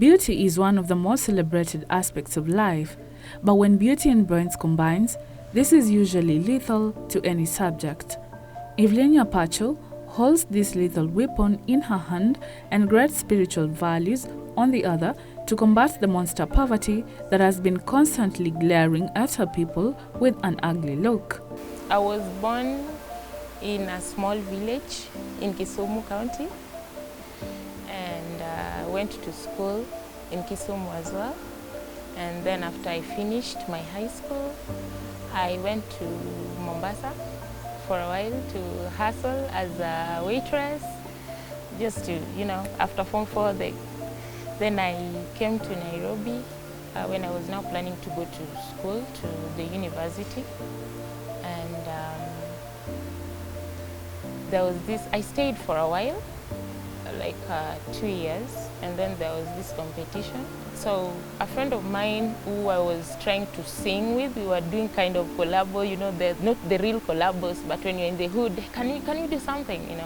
Beauty is one of the most celebrated aspects of life, but when beauty and brains combines, this is usually lethal to any subject. Eveleen Mingoye holds this lethal weapon in her hand and great spiritual values on the other to combat the monster poverty that has been constantly glaring at her people with an ugly look. I was born in a small village in Kisumu County, and went to school in Kisumu as well. And then after I finished my high school, I went to Mombasa for a while to hustle as a waitress, just to, after Form 4, then I came to Nairobi when I was now planning to go to school, to the university. And there was this, I stayed for a while, like 2 years, and then there was this competition. So a friend of mine who I was trying to sing with, we were doing kind of collabo, not the real collabos, but when you're in the hood, can you do something,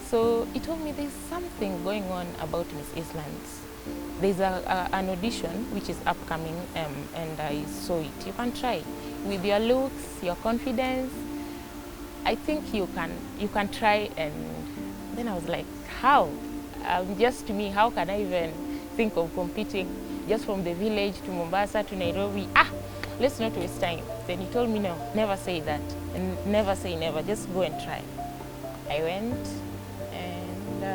So he told me there's something going on about Miss Eastlands. There's an audition which is upcoming, and I saw it. You can try. With your looks, your confidence, I think you can try. And then I was like, how? Just to me, how can I even think of competing just from the village to Mombasa to Nairobi? Let's not waste time. Then he told me, no, never say that, and never say never, just go and try. I went, and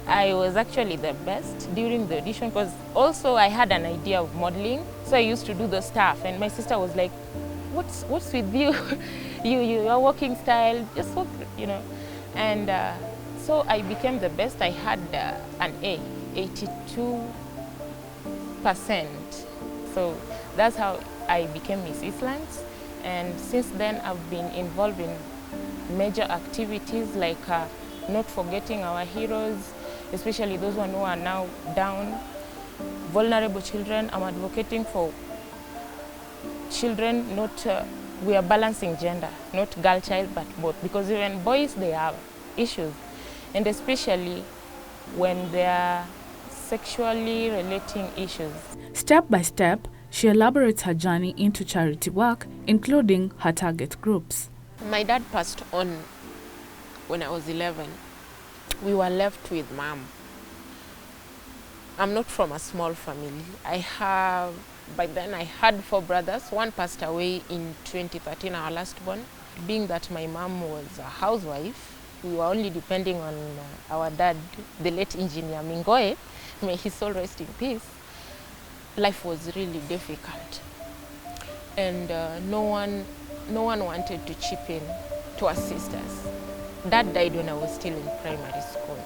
I was actually the best during the audition, because also I had an idea of modeling, so I used to do the stuff, and my sister was like, what's with you? Your walking style, just walk, And so I became the best. I had an A, 82%. So that's how I became Miss Eastlands. And since then, I've been involved in major activities like not forgetting our heroes, especially those who are now down, vulnerable children. I'm advocating for children, we are balancing gender, not girl child, but both, because even boys, they have issues, and especially when they are sexually relating issues. Step by step, she elaborates her journey into charity work, including her target groups. My dad passed on when I was 11. We were left with mom. I'm not from a small family. By then I had 4 brothers. One passed away in 2013, our last born. Being that my mom was a housewife, we were only depending on our dad, the late engineer Mingoye, may his soul rest in peace. Life was really difficult, and no one wanted to chip in to assist us. Dad died when I was still in primary school.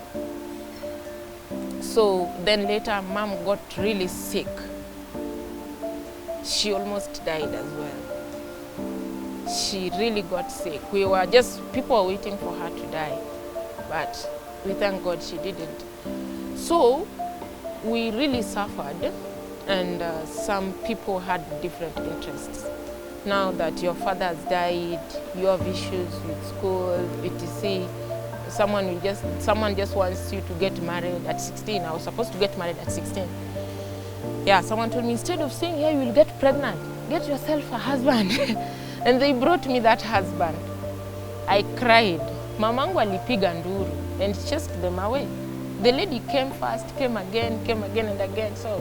So then later, mom got really sick. She almost died as well. She really got sick. People were waiting for her to die, but we thank God she didn't. So we really suffered, and some people had different interests. Now that your father has died, you have issues with school, etc. Someone just wants you to get married at 16. I was supposed to get married at 16. Yeah, someone told me, instead of saying, yeah, you will get pregnant, get yourself a husband. And they brought me that husband. I cried. Mamangu alipiga nduru and chased them away. The lady came first, came again and again. So,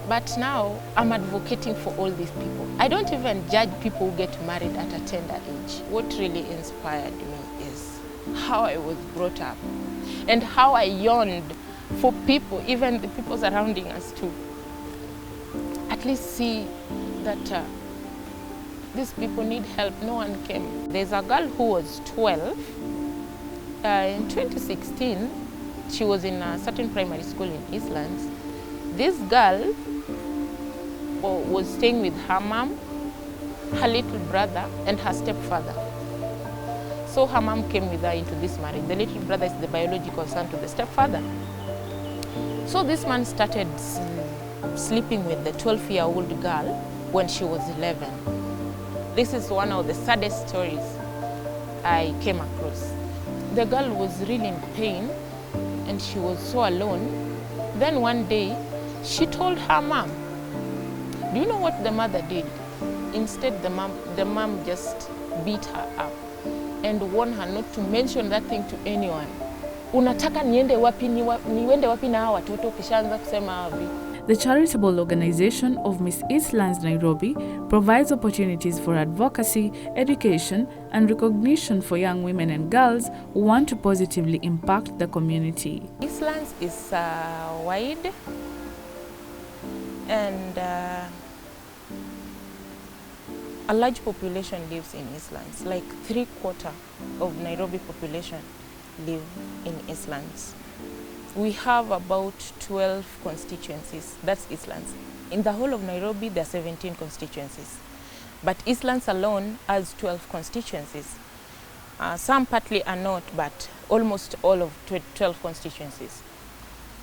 but now I'm advocating for all these people. I don't even judge people who get married at a tender age. What really inspired me is how I was brought up and how I yearned for people, even the people surrounding us, to at least see that these people need help. No one came. There's a girl who was 12. In 2016, she was in a certain primary school in Eastlands. This girl was staying with her mom, her little brother, and her stepfather. So her mom came with her into this marriage. The little brother is the biological son to the stepfather. So this man started sleeping with the 12-year-old girl when she was 11. This is one of the saddest stories I came across. The girl was really in pain, and she was so alone. Then one day, she told her mom. Do you know what the mother did? Instead, the mom just beat her up and warned her not to mention that thing to anyone. Unataka niende wapi, niende wapi na hawa watoto kishaanza kusema havi. The charitable organization of Miss Eastlands Nairobi provides opportunities for advocacy, education, and recognition for young women and girls who want to positively impact the community. Eastlands is wide, and a large population lives in Eastlands. Like 3/4 of Nairobi population live in Eastlands. We have about 12 constituencies. That's Eastlands. In the whole of Nairobi, there are 17 constituencies. But Eastlands alone has 12 constituencies. Some partly are not, but almost all of 12 constituencies.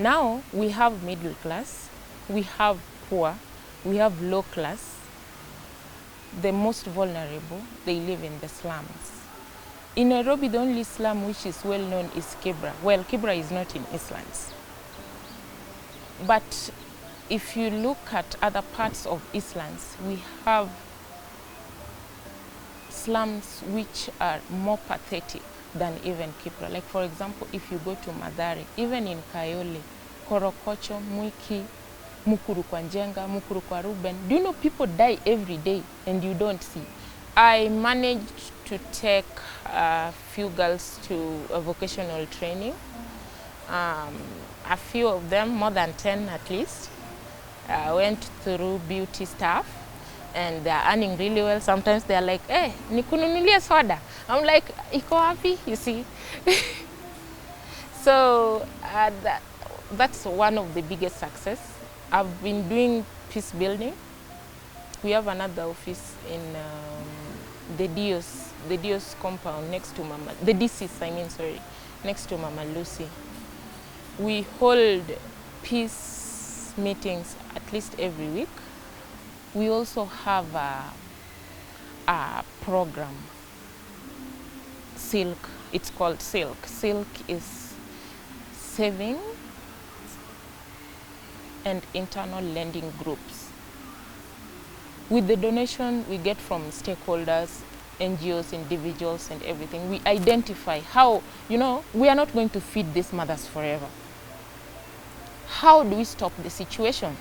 Now, we have middle class, we have poor, we have low class. The most vulnerable, they live in the slums. In Nairobi, the only slum which is well known is Kibra. Well, Kibra is not in Eastlands. But if you look at other parts of Eastlands, we have slums which are more pathetic than even Kibra. Like for example, if you go to Mathare, even in Kayole, Korokocho, Mwiki, Mukuru kwa Njenga, Mukuru kwa Ruben, do you know people die every day and you don't see? I managed to take a few girls to a vocational training. A few of them, more than 10 at least, went through beauty stuff and they're earning really well. Sometimes they're like, hey, nikununulie soda. I'm like, iko wapi, you see? So that's one of the biggest success. I've been doing peace building. We have another office in the Dios compound next to Mama, the DCs, I mean, sorry, next to Mama Lucy. We hold peace meetings at least every week. We also have a program, Silk, it's called Silk. Silk is saving and internal lending groups. With the donation we get from stakeholders, NGOs, individuals, and everything, we identify how, you know, we are not going to feed these mothers forever. How do we stop the situation?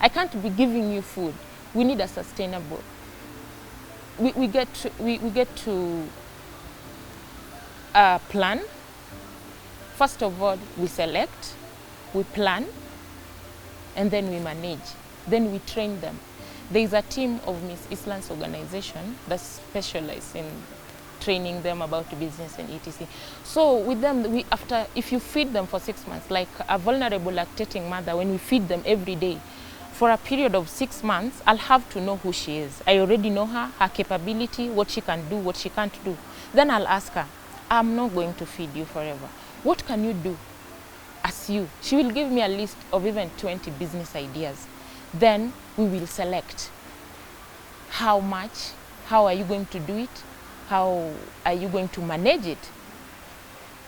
I can't be giving you food. We need a sustainable. We get to plan. First of all, we select, we plan, and then we manage. Then we train them. There is a team of Miss Eastlands organization that specializes in training them about business and etc. So with them, if you feed them for 6 months, like a vulnerable lactating mother, when we feed them every day, for a period of 6 months, I'll have to know who she is. I already know her capability, what she can do, what she can't do. Then I'll ask her, I'm not going to feed you forever. What can you do as you? She will give me a list of even 20 business ideas. Then we will select how much, how are you going to do it, how are you going to manage it.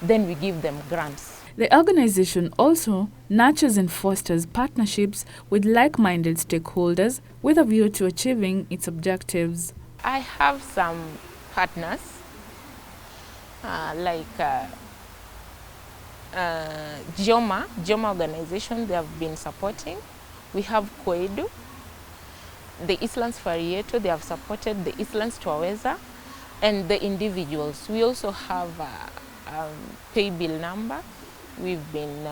Then we give them grants. The organization also nurtures and fosters partnerships with like-minded stakeholders with a view to achieving its objectives. I have some partners like Joma organization, they have been supporting. We have Koedu, the Eastlands Farieto, they have supported the Eastlands Twaweza, and the individuals. We also have a pay bill number. We've been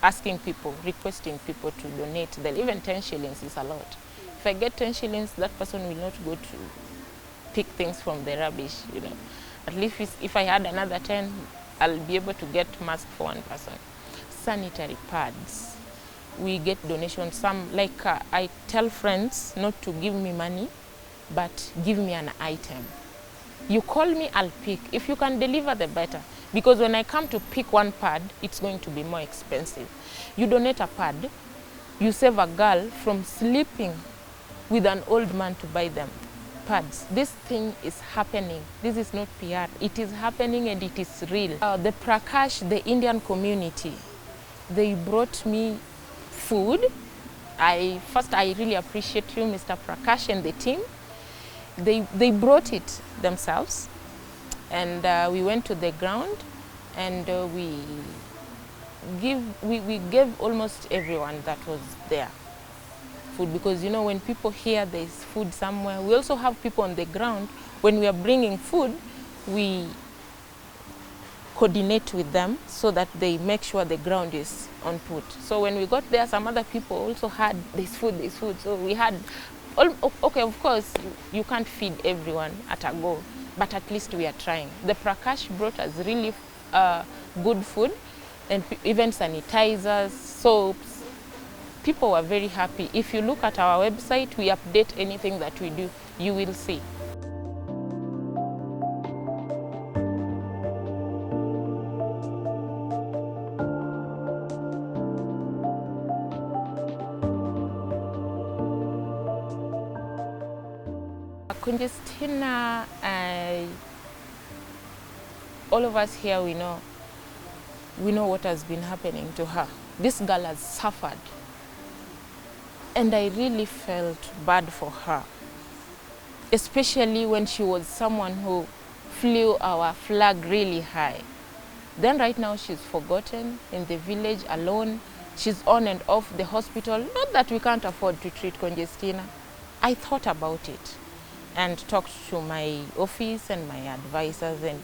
asking people, requesting people to donate. Even 10 shillings is a lot. If I get 10 shillings, that person will not go to pick things from the rubbish, you know. At least if I had another 10, I'll be able to get mask for one person. Sanitary pads. We get donations. Some, like I tell friends not to give me money, but give me an item. You call me, I'll pick. If you can deliver, the better. Because when I come to pick one pad, it's going to be more expensive. You donate a pad, you save a girl from sleeping with an old man to buy them pads. This thing is happening. This is not PR. It is happening and it is real. The Prakash, the Indian community, they brought me food. First, I really appreciate you, Mr. Prakash, and the team. They brought it themselves, and we went to the ground, and we gave almost everyone that was there food, because you know, when people hear there's food somewhere, we also have people on the ground. When we are bringing food, we coordinate with them so that they make sure the ground is on food. So when we got there, some other people also had this food. So we had, okay, of course, you can't feed everyone at a go, but at least we are trying. The Prakash brought us really good food, and even sanitizers, soaps. People were very happy. If you look at our website, we update anything that we do, you will see. Congestion, all of us here, we know what has been happening to her. This girl has suffered, and I really felt bad for her, especially when she was someone who flew our flag really high. Then right now she's forgotten in the village alone. She's on and off the hospital. Not that we can't afford to treat Congestion. I thought about it and talked to my office and my advisors, and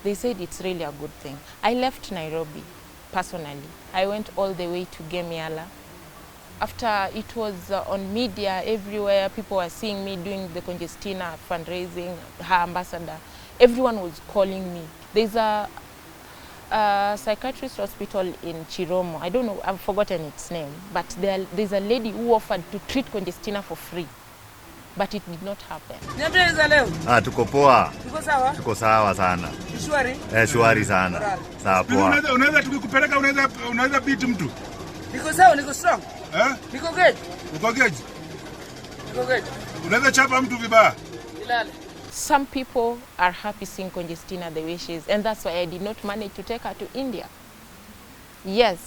they said it's really a good thing. I left Nairobi personally. I went all the way to Gemiala. After it was on media everywhere, people were seeing me doing the Congestion fundraising, her ambassador. Everyone was calling me. There's a psychiatrist hospital in Chiromo. I don't know, I've forgotten its name, but there's a lady who offered to treat Congestion for free. But it did not happen. Tuko poa. Tuko sawa sana. Shwari? Shwari sana. Sawa poa. Unaweza tukikupeleka unaweza beat mtu. Niko sawa, niko strong. Niko good. Uko good. Niko good. Unaweza chapa mtu vibaya. Some people are happy seeing Congestion the way she is, and that's why I did not manage to take her to India. Yes,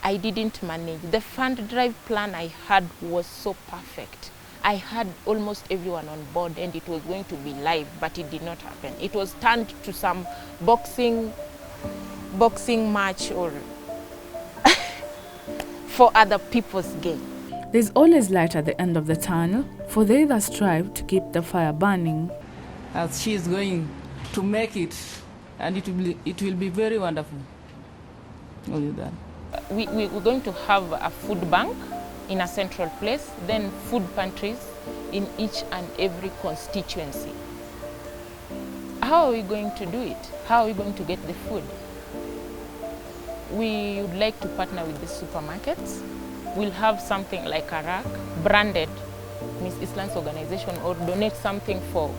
I didn't manage. The fund drive plan I had was so perfect. I had almost everyone on board, and it was going to be live, but it did not happen. It was turned to some boxing match or for other people's gain. There's always light at the end of the tunnel for they that strive to keep the fire burning. As she is going to make it, and it will be very wonderful. Only that. We're going to have a food bank in a central place, then food pantries in each and every constituency. How are we going to do it? How are we going to get the food? We would like to partner with the supermarkets. We'll have something like a rack branded Miss Island's organization, or donate something for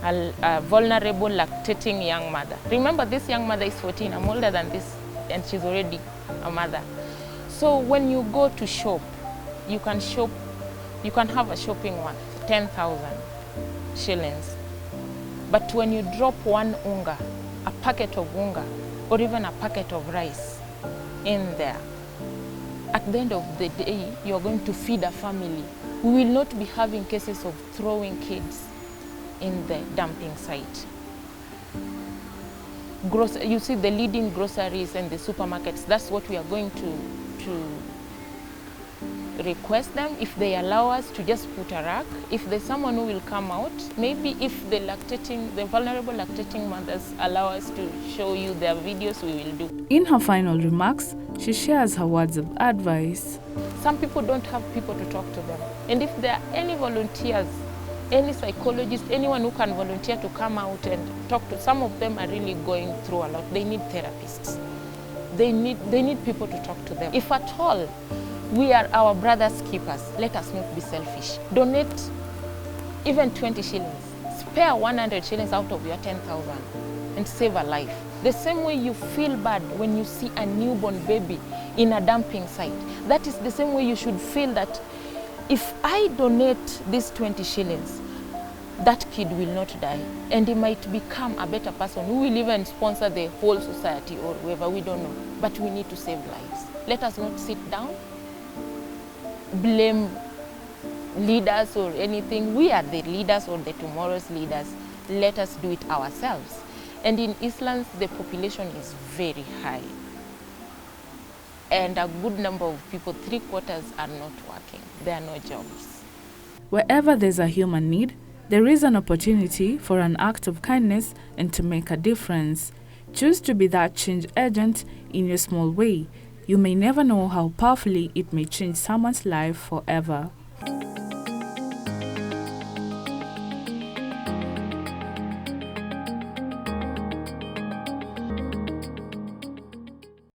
a vulnerable lactating young mother. Remember, this young mother is 14. I'm older than this, and she's already a mother. So when you go to shop, you can have a shopping worth 10,000 shillings. But when you drop one unga, a packet of unga, or even a packet of rice in there, at the end of the day, you're going to feed a family. We will not be having cases of throwing kids in the dumping site. You see the leading groceries and the supermarkets, that's what we are going to request them, if they allow us to just put a rack. If there's someone who will come out, maybe if the vulnerable lactating mothers allow us to show you their videos, we will do. In her final remarks, she shares her words of advice. Some people don't have people to talk to them. And if there are any volunteers, any psychologists, anyone who can volunteer to come out and talk to, some of them are really going through a lot. They need therapists. They need people to talk to them. If at all we are our brother's keepers, let us not be selfish. Donate even 20 shillings. Spare 100 shillings out of your 10,000 and save a life. The same way you feel bad when you see a newborn baby in a dumping site, that is the same way you should feel that if I donate these 20 shillings, that kid will not die, and he might become a better person who will even sponsor the whole society or whoever, we don't know. But we need to save lives. Let us not sit down, blame leaders or anything. We are the leaders or the tomorrow's leaders. Let us do it ourselves. And in Islam, the population is very high. And a good number of people, 3/4 are not working. There are no jobs. Wherever there's a human need, there is an opportunity for an act of kindness and to make a difference. Choose to be that change agent in your small way. You may never know how powerfully it may change someone's life forever.